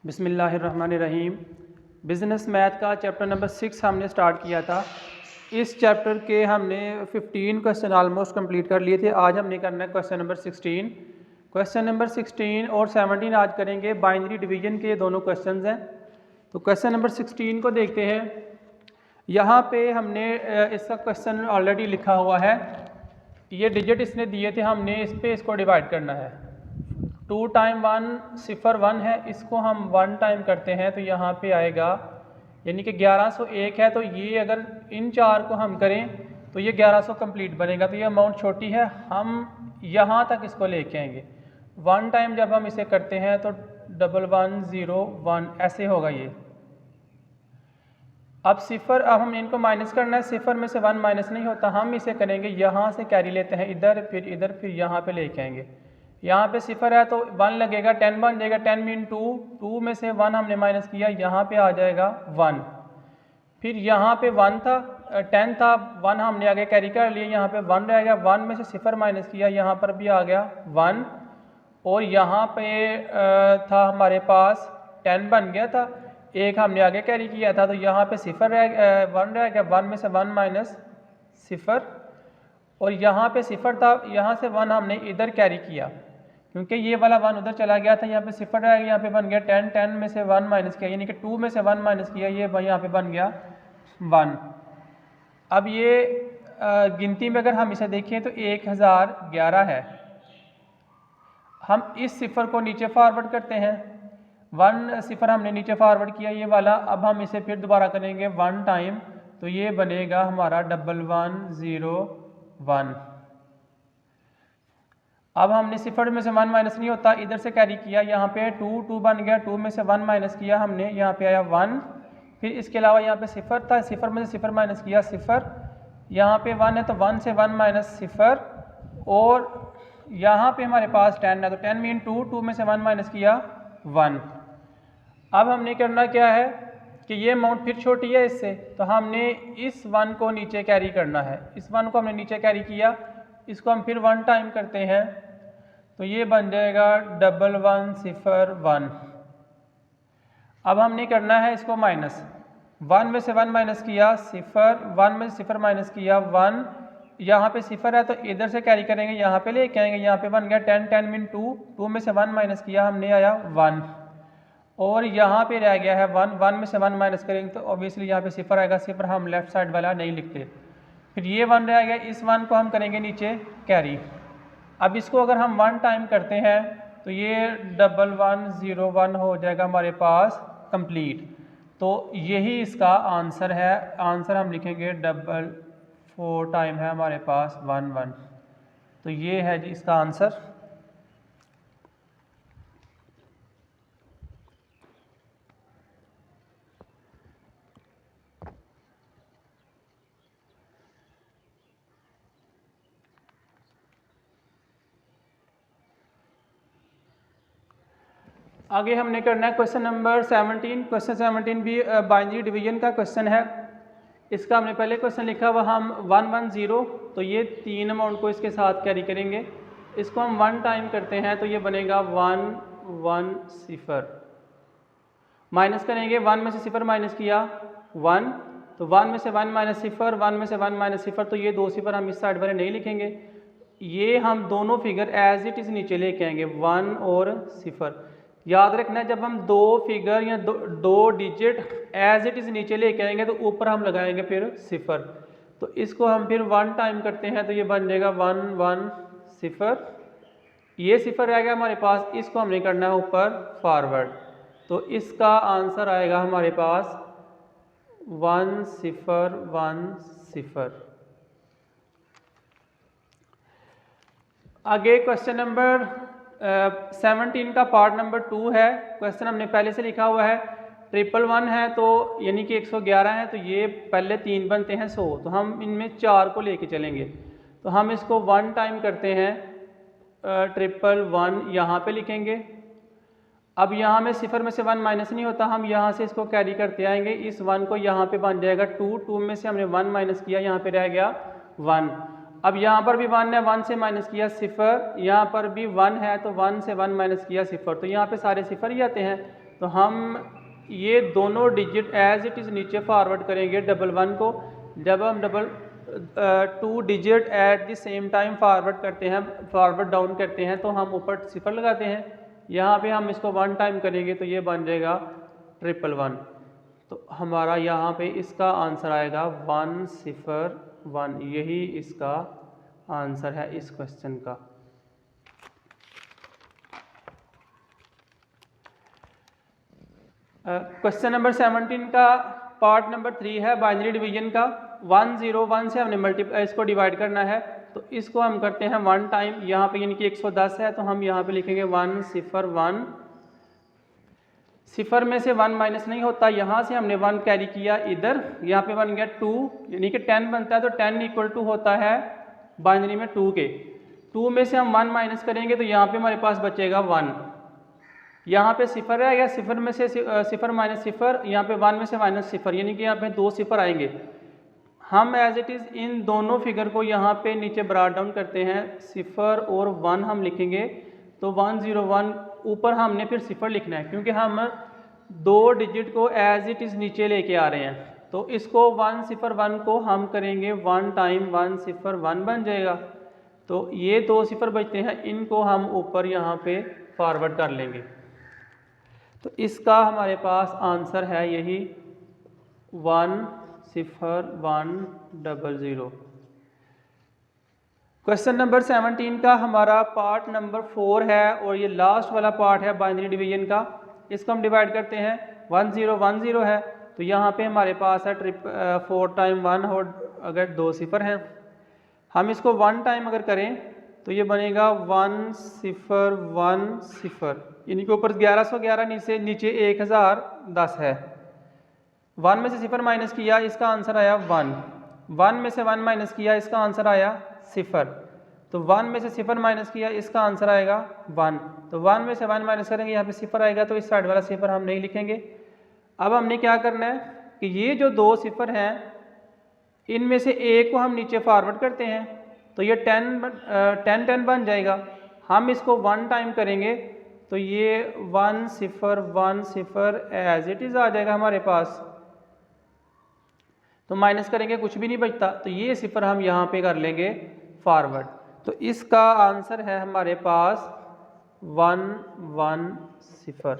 बिस्मिल्लाहिर्रहमानिर्रहीम। Business math का chapter number 6 हमने स्टार्ट किया था। इस चैप्टर के हमने 15 क्वेश्चन ऑलमोस्ट कंप्लीट कर लिए थे। आज हमने करना है क्वेश्चन नंबर 16। क्वेश्चन नंबर 16 और 17 आज करेंगे। बाइनरी डिवीजन के दोनों क्वेश्चंस हैं। तो क्वेश्चन नंबर 16 को देखते हैं। यहाँ पे हमने इसका क्वेश्चन ऑलरेडी लिखा हुआ है। ये डिजिट इसने दिए थे, हमने इस पे इसको डिवाइड करना है। 2 टाइम 1 सिफर 1 है, इसको हम 1 टाइम करते हैं तो यहाँ पे आएगा, यानी कि 1101 है। तो ये अगर इन चार को हम करें तो ये 1100 कंप्लीट बनेगा। तो ये अमाउंट छोटी है, हम यहाँ तक इसको लेके आएंगे। 1 टाइम जब हम इसे करते हैं तो 1101 ऐसे होगा ये। अब सिफर, अब हम इनको माइनस करना है। सिफर में से 1 माइनस नहीं होता, हम इसे करेंगे यहाँ से कैरी लेते हैं इधर, फिर यहाँ पे लेके आएंगे। यहाँ पे सिफर है तो 1 लगेगा, 10 बन जाएगा। 10 मीन 2 में से 1 हमने माइनस किया, यहाँ पे आ जाएगा 1। फिर यहाँ पे 1 था, 10 था, 1 हमने आगे कैरी कर लिया, यहाँ पे 1 रहेगा। 1 में से सिफर माइनस किया, यहाँ पर भी आ गया 1। और यहाँ पे था हमारे पास 10 बन गया था, एक हमने आगे कैरी किया था, तो यहाँ पे सिफर 1 रह गया। 1 में से 1 माइनस सिफर, और यहाँ पे सिफर था, यहाँ से 1 हमने इधर कैरी किया, क्योंकि ये वाला 1 उधर चला गया था। यहाँ पे सिफर रह गया, यहाँ पे बन गया 10। 10 में से 1 माइनस किया, यानी कि 2 में से 1 माइनस किया, ये यहाँ पे बन गया 1। अब ये गिनती में अगर हम इसे देखें तो 1011 है। हम इस सिफर को नीचे फॉरवर्ड करते हैं। 1 सिफर हमने नीचे फॉरवर्ड किया, ये वाला। अब हम इसे फिर दोबारा करेंगे 1 टाइम, तो ये बनेगा हमारा 1101। अब हमने सिफर में से 1 माइनस नहीं होता, इधर से कैरी किया, यहाँ पे 2 बन गया। 2 में से 1 माइनस किया हमने, यहाँ पे आया 1। फिर इसके अलावा यहाँ पे सिफर था, सिफर में से सिफर माइनस किया, सिफर। यहाँ पे 1 है तो 1 से 1 माइनस सिफर, और यहाँ पे हमारे पास 10 है, तो 10 मीन 2 में से 1 माइनस किया 1। अब हमने करना क्या है कि ये अमाउंट फिर छोटी है इससे, तो हमने इस 1 को नीचे कैरी करना है। इस 1 को हमने नीचे कैरी किया, इसको हम फिर 1 टाइम करते हैं, तो ये बन जाएगा 1101। अब हमने करना है इसको माइनस। 1 में से 1 माइनस किया, सिफर। 1 में से सिफर माइनस किया 1। यहाँ पे सिफर है तो इधर से कैरी करेंगे, यहाँ पे लेके आएंगे, यहाँ पे बन गया 10। 10 मीन 2 में से 1 माइनस किया हमने, आया 1। और यहाँ पे रह गया है 1 में से 1 माइनस करेंगे तो ऑब्वियसली यहाँ पे सिफर आएगा, सिफर हम लेफ्ट साइड वाला नहीं लिखते। फिर ये 1 रह गया, इस 1 को हम करेंगे नीचे कैरी। अब इसको अगर हम 1 टाइम करते हैं तो ये 1101 हो जाएगा हमारे पास कंप्लीट। तो यही इसका आंसर है। आंसर हम लिखेंगे 4 टाइम है हमारे पास 1। तो ये है जी इसका आंसर। आगे हमने करना है क्वेश्चन नंबर 17। क्वेश्चन 17 भी बाइनरी डिवीजन का क्वेश्चन है। इसका हमने पहले क्वेश्चन लिखा हुआ हम 110, तो ये 3 अमाउंट को इसके साथ कैरी करेंगे। इसको हम 1 टाइम करते हैं तो ये बनेगा 110। माइनस करेंगे, 1 में से सिफर माइनस किया 1, तो 1 में से 1 माइनस सिफर, 1 में से 1 माइनस सिफर, तो ये 2 सिफर हम इस साइड वाले नहीं लिखेंगे। ये हम दोनों फिगर एज इट इज़ नीचे लेके आएंगे, 1 और सिफर। याद रखना है, जब हम 2 फिगर या 2 डिजिट एज इट इज़ नीचे लेके आएंगे तो ऊपर हम लगाएंगे फिर सिफर। तो इसको हम फिर 1 टाइम करते हैं तो ये बन जाएगा 110। ये सिफर रह गया हमारे पास, इसको हमने करना है ऊपर फॉरवर्ड। तो इसका आंसर आएगा हमारे पास 1010। आगे क्वेश्चन नंबर 17 का पार्ट नंबर 2 है। क्वेश्चन हमने पहले से लिखा हुआ है। 111 है तो यानी कि 111 है, तो ये पहले 3 बनते हैं 100, तो हम इनमें 4 को लेके चलेंगे। तो हम इसको 1 टाइम करते हैं, 111 यहाँ पे लिखेंगे। अब यहाँ में सिफर में से 1 माइनस नहीं होता, हम यहाँ से इसको कैरी करते आएंगे। इस 1 को यहाँ पे बन जाएगा 2 में से हमने 1 माइनस किया, यहाँ पे रह गया 1। अब यहाँ पर भी 1 है, 1 से माइनस किया सिफर, यहाँ पर भी 1 है तो 1 से 1 माइनस किया सिफर, तो यहाँ पे सारे सिफर ही आते हैं। तो हम ये दोनों डिजिट एज इट इज़ नीचे फॉरवर्ड करेंगे डबल वन को। जब हम double 2 digit at the same time forward करते हैं, फॉरवर्ड डाउन करते हैं, तो हम ऊपर सिफर लगाते हैं। यहाँ पे हम इसको 1 टाइम करेंगे तो ये बन जाएगा 111। तो हमारा यहाँ पे इसका आंसर आएगा 101। यही इसका आंसर है इस क्वेश्चन का। क्वेश्चन नंबर 17 का पार्ट नंबर 3 है बाइनरी डिवीजन का। 101 से हमने इसको डिवाइड करना है, तो इसको हम करते हैं 1 टाइम। यहाँ पे यानी कि 110 है, तो हम यहाँ पे लिखेंगे 101। सिफर में से 1 माइनस नहीं होता, यहाँ से हमने 1 कैरी किया इधर, यहाँ पे बन गया 2, यानी कि 10 बनता है। तो 10 इक्वल टू होता है बाइनरी में 2 के। 2 में से हम 1 माइनस करेंगे तो यहाँ पे हमारे पास बचेगा 1। यहाँ पे सिफर रहेगा, सिफर में से सिफर माइनस सिफर, यहाँ पे 1 में से माइनस सिफर, यानी कि यहाँ पे 2 सिफर आएंगे। हम एज इट इज़ इन दोनों फिगर को यहाँ पे नीचे ब्रॉट डाउन करते हैं, सिफर और 1 हम लिखेंगे। तो 101 ऊपर हमने फिर सिफर लिखना है, क्योंकि हम 2 डिजिट को एज इट इज़ नीचे लेके आ रहे हैं। तो इसको 101 को हम करेंगे 1 टाइम 101 बन जाएगा। तो ये 2 सिफर बचते हैं, इनको हम ऊपर यहाँ पे फॉरवर्ड कर लेंगे। तो इसका हमारे पास आंसर है यही 10100। क्वेश्चन नंबर 17 का हमारा पार्ट नंबर 4 है और ये लास्ट वाला पार्ट है बाइनरी डिवीजन का। इसको हम डिवाइड करते हैं, 1010 है, तो यहाँ पे हमारे पास है 4 टाइम 1 और अगर 2 सिफर हैं, हम इसको 1 टाइम अगर करें तो ये बनेगा 1010, यानी कि ऊपर 1111 नीचे 1010 है। 1 में से सिफर माइनस किया, इसका आंसर आया 1। 1 में से 1 माइनस किया, इसका आंसर आया सिफर। तो 1 में से सिफर माइनस किया, इसका आंसर आएगा 1। तो 1 में से 1 माइनस करेंगे, यहाँ पे सिफर आएगा, तो इस साइड वाला सिफर हम नहीं लिखेंगे। अब हमने क्या करना है कि ये जो 2 सिफर हैं, इनमें से एक को हम नीचे फॉरवर्ड करते हैं, तो ये 10 बन जाएगा। हम इसको 1 टाइम करेंगे तो ये 101 एज इट इज़ आ जाएगा हमारे पास। तो माइनस करेंगे कुछ भी नहीं बचता, तो ये सिफर हम यहाँ पे कर लेंगे फॉरवर्ड। तो इसका आंसर है हमारे पास 110।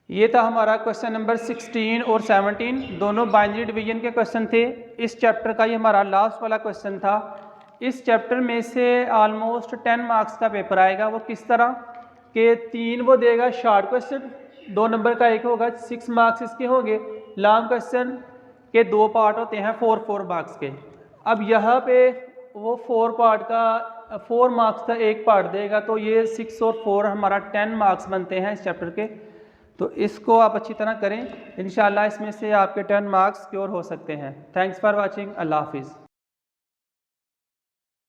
ये था हमारा क्वेश्चन नंबर 16 और 17, दोनों बाइनरी डिवीजन के क्वेश्चन थे। इस चैप्टर का ये हमारा लास्ट वाला क्वेश्चन था। इस चैप्टर में से ऑलमोस्ट 10 मार्क्स का पेपर आएगा। वो किस तरह के 3 वो देगा शॉर्ट क्वेश्चन, 2 नंबर का एक होगा, 6 मार्क्स इसके होंगे। लॉन्ग क्वेश्चन के 2 पार्ट होते हैं 4 मार्क्स के। अब यहाँ पे वो 4 मार्क्स का एक पार्ट देगा, तो ये 6 और 4 हमारा 10 मार्क्स बनते हैं इस चैप्टर के। तो इसको आप अच्छी तरह करें, इंशाल्लाह इसमें से आपके 10 मार्क्स सिक्योर हो सकते हैं। Thanks for watching. अल्लाह हाफिज़।